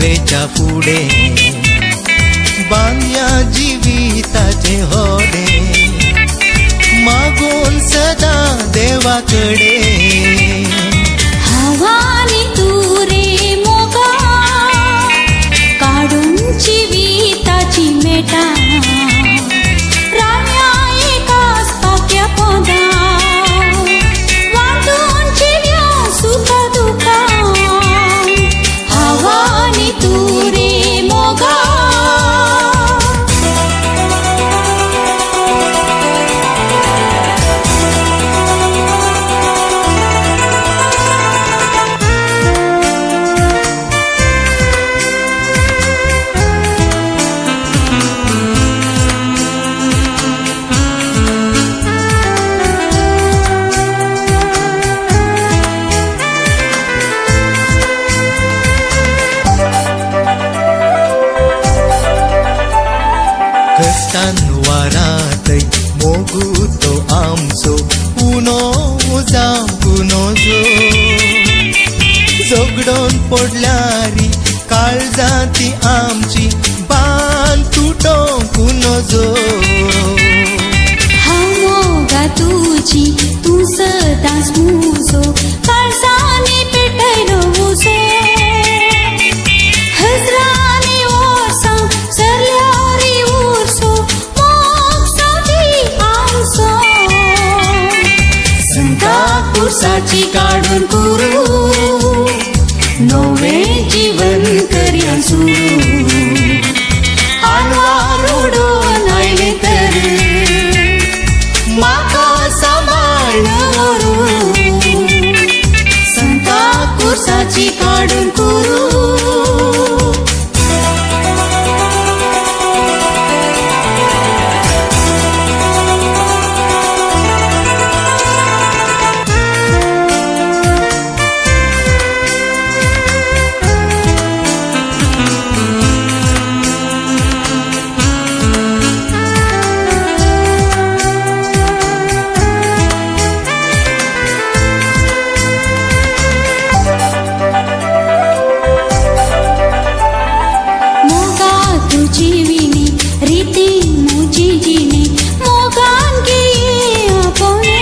वेच्या पुढे बांधया जीविताचे होडे मागून सदा देवाकडे हवानी तू रे मोगा काढून जीविताची मेटा राम्या एकाच पाक्या पोदा वाटून चिड्या सुख दुखा हवानी तू रे मोगा कष्टान वारातय मोगू तो आमचो उनो जावूनो जो झगडोन पडल्यारी काळजाती आमची बांद तुटोंक नजो मोगा तुझी तू सदांच मुजो काळजांनी पेटयलो उजो हजरांनी ओरसां सरल्यारी उरसो मोक्षाची आमचो संता कुर्साची काढून कुरू नवे जीवन करया सुरू आनवार उडून आयले तर माका सांभाळणं संता कुर्साची काढून कुरू जीविनी रीति मुझी जीने मोगान की अपने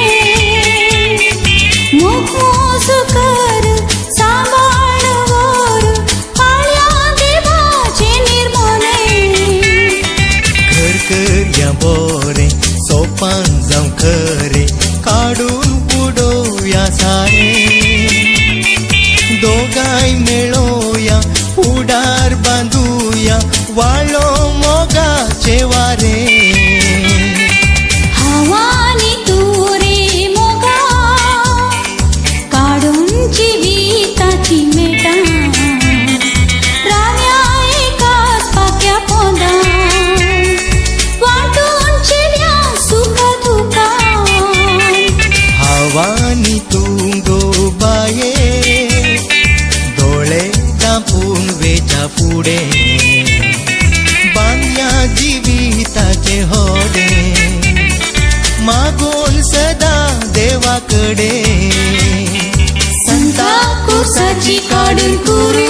मोखोस कर सांभाळ वर पाळ्या देवाचे निर्मळे घर करया बोरे सोपान जावं खरे काढून उडोवया सारे दोगांय मेळोया उडार बांधूया वाळो मोगाचे वारे हवानी तू रे मोगा काढून जीविताची मेटा राम्या एकाच पाक्या पोदा वाटून चिड्या सुख दुखा हवानी तू गो बाये डोळे दापून वेच्या पुढे बांधया जीविताचे होडे मागून सदा देवाकडे संता कुर्साची काढून कुरू